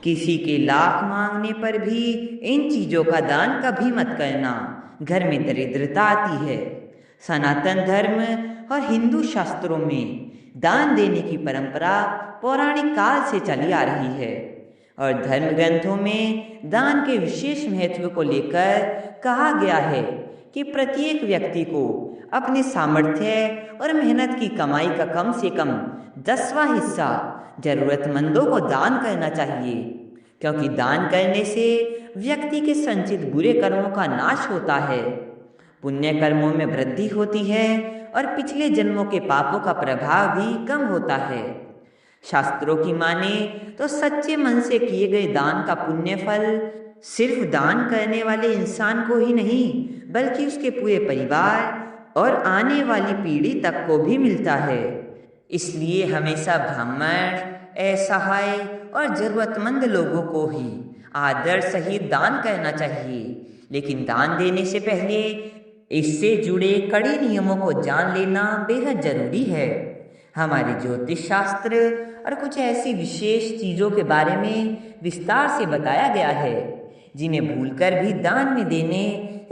किसी के लाख मांगने पर भी इन चीजों का दान कभी मत करना, घर में दरिद्रता आती है। सनातन धर्म और हिंदू शास्त्रों में दान देने की परंपरा पौराणिक काल से चली आ रही है और धर्म ग्रंथों में दान के विशेष महत्व को लेकर कहा गया है कि प्रत्येक व्यक्ति को अपने सामर्थ्य और मेहनत की कमाई का कम से कम 10वां हिस्सा जरूरतमंदों को दान करना चाहिए, क्योंकि दान करने से व्यक्ति के संचित बुरे कर्मों का नाश होता है, पुण्य कर्मों में वृद्धि होती है और पिछले जन्मों के पापों का प्रभाव भी कम होता है। शास्त्रों की माने तो सच्चे मन से किए गए दान का पुण्य फल सिर्फ दान करने वाले इंसान को ही नहीं बल्कि उसके पूरे परिवार और आने वाली पीढ़ी तक को भी मिलता है। इसलिए हमेशा ब्राह्मण, असहाय और जरूरतमंद लोगों को ही आदर सहित दान करना चाहिए, लेकिन दान देने से पहले इससे जुड़े कड़े नियमों को जान लेना बेहद जरूरी है। हमारे ज्योतिष शास्त्र और कुछ ऐसी विशेष चीजों के बारे में विस्तार से बताया गया है जिन्हें भूलकर भी दान में देने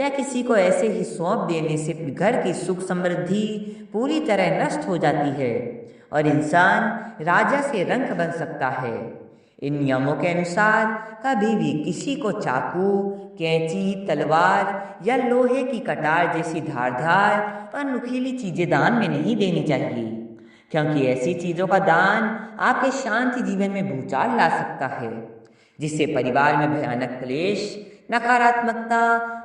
या किसी को ऐसे ही सौंप देने से घर की सुख समृद्धि पूरी तरह नष्ट हो जाती है और इंसान राजा से रंक बन सकता है। इन नियमों के अनुसार कभी भी किसी को चाकू, कैंची, तलवार या लोहे की कटार जैसी धारदार और नुकीली चीजें दान में नहीं देनी चाहिए, क्योंकि ऐसी चीजों का दान आपके शांति जीवन में भूचाल ला सकता है, जिससे परिवार में भयानक क्लेश, नकारात्मकता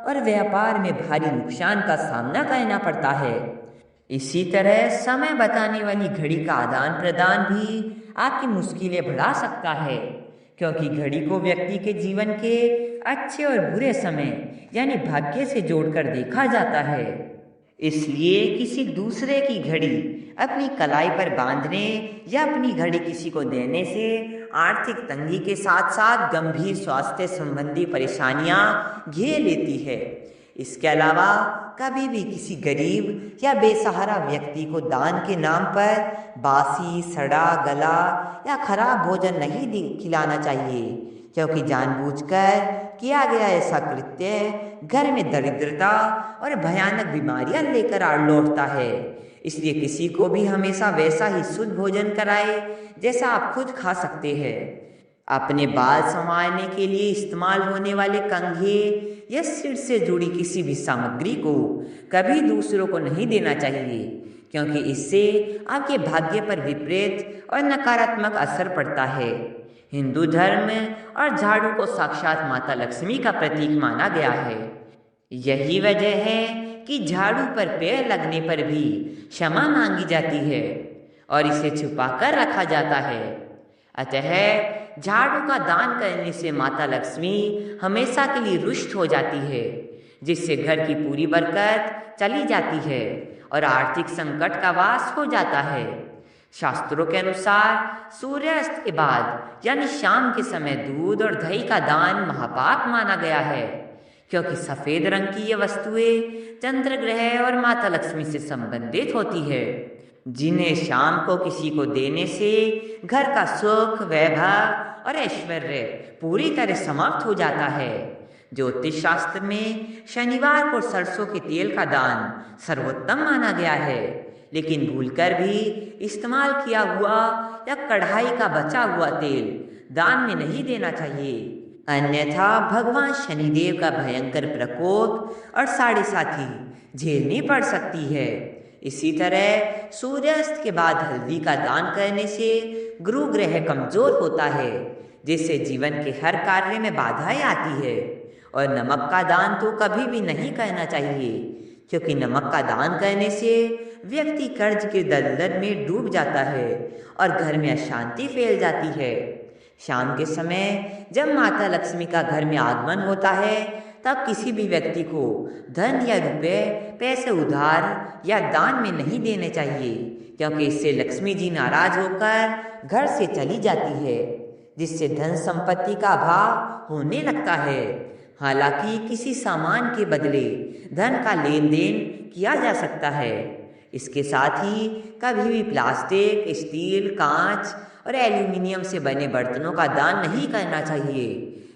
और व्यापार में भारी नुकसान का सामना करना पड़ता है। इसी तरह समय बताने वाली घड़ी का आदान प्रदान भी आपकी मुश्किलें बढ़ा सकता है, क्योंकि घड़ी को व्यक्ति के जीवन के अच्छे और बुरे समय यानी भाग्य से जोड़कर देखा जाता है। इसलिए किसी दूसरे की घड़ी अपनी कलाई पर बांधने या अपनी घड़ी किसी को देने से आर्थिक तंगी के साथ साथ गंभीर स्वास्थ्य संबंधी परेशानियां घेर लेती है। इसके अलावा कभी भी किसी गरीब या बेसहारा व्यक्ति को दान के नाम पर बासी, सड़ा गला या खराब भोजन नहीं खिलाना चाहिए, क्योंकि जानबूझकर किया गया ऐसा कृत्य घर में दरिद्रता और भयानक बीमारियां लेकर आ लौटता है। इसलिए किसी को भी हमेशा वैसा ही शुद्ध भोजन कराए जैसा आप खुद खा सकते हैं। अपने बाल संवारने के लिए इस्तेमाल होने वाले कंघे या सिर से जुड़ी किसी भी सामग्री को कभी दूसरों को नहीं देना चाहिए, क्योंकि इससे आपके भाग्य पर विपरीत और नकारात्मक असर पड़ता है। हिंदू धर्म और झाड़ू को साक्षात माता लक्ष्मी का प्रतीक माना गया है। यही वजह है कि झाड़ू पर पैर लगने पर भी क्षमा मांगी जाती है और इसे छुपाकर रखा जाता है। अतः झाड़ू का दान करने से माता लक्ष्मी हमेशा के लिए रुष्ट हो जाती है, जिससे घर की पूरी बरकत चली जाती है और आर्थिक संकट का वास हो जाता है। शास्त्रों के अनुसार सूर्यास्त के बाद यानी शाम के समय दूध और दही का दान महापाप माना गया है, क्योंकि सफेद रंग की ये वस्तुएं चंद्र ग्रह और माता लक्ष्मी से संबंधित होती है, जिन्हें शाम को किसी को देने से घर का सुख, वैभव और ऐश्वर्य पूरी तरह समाप्त हो जाता है। ज्योतिष शास्त्र में शनिवार को सरसों के तेल का दान सर्वोत्तम माना गया है, लेकिन भूलकर भी इस्तेमाल किया हुआ या कढ़ाई का बचा हुआ तेल दान में नहीं देना चाहिए, अन्यथा भगवान शनिदेव का भयंकर प्रकोप और साढ़े साथी झेलनी पड़ सकती है। इसी तरह सूर्यास्त के बाद हल्दी का दान करने से गुरु ग्रह कमजोर होता है, जिससे जीवन के हर कार्य में बाधाएं आती है। और नमक का दान तो कभी भी नहीं करना चाहिए, क्योंकि नमक का दान करने से व्यक्ति कर्ज के दलदल में डूब जाता है और घर में अशांति फैल जाती है। शाम के समय जब माता लक्ष्मी का घर में आगमन होता है, तब किसी भी व्यक्ति को धन या रुपए, पैसे उधार या दान में नहीं देने चाहिए, क्योंकि इससे लक्ष्मी जी नाराज होकर घर से चली जाती है, जिससे धन संपत्ति का अभाव होने लगता है। हालांकि किसी सामान के बदले धन का लेन देन किया जा सकता है। इसके साथ ही कभी भी प्लास्टिक, स्टील, कांच और एल्यूमिनियम से बने बर्तनों का दान नहीं करना चाहिए,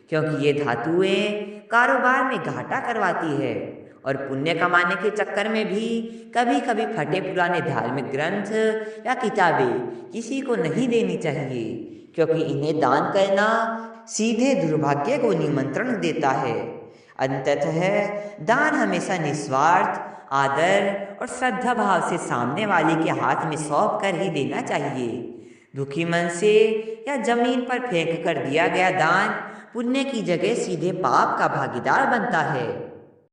क्योंकि ये धातुएं कारोबार में घाटा करवाती है। और पुण्य कमाने के चक्कर में भी कभी कभी फटे पुराने धार्मिक ग्रंथ या किताबें किसी को नहीं देनी चाहिए, क्योंकि इन्हें दान करना सीधे दुर्भाग्य को निमंत्रण देता है। अंततः दान हमेशा निस्वार्थ आदर और श्रद्धा भाव से सामने वाले के हाथ में सौंप कर ही देना चाहिए। दुखी मन से या जमीन पर फेंक कर दिया गया दान पुण्य की जगह सीधे पाप का भागीदार बनता है।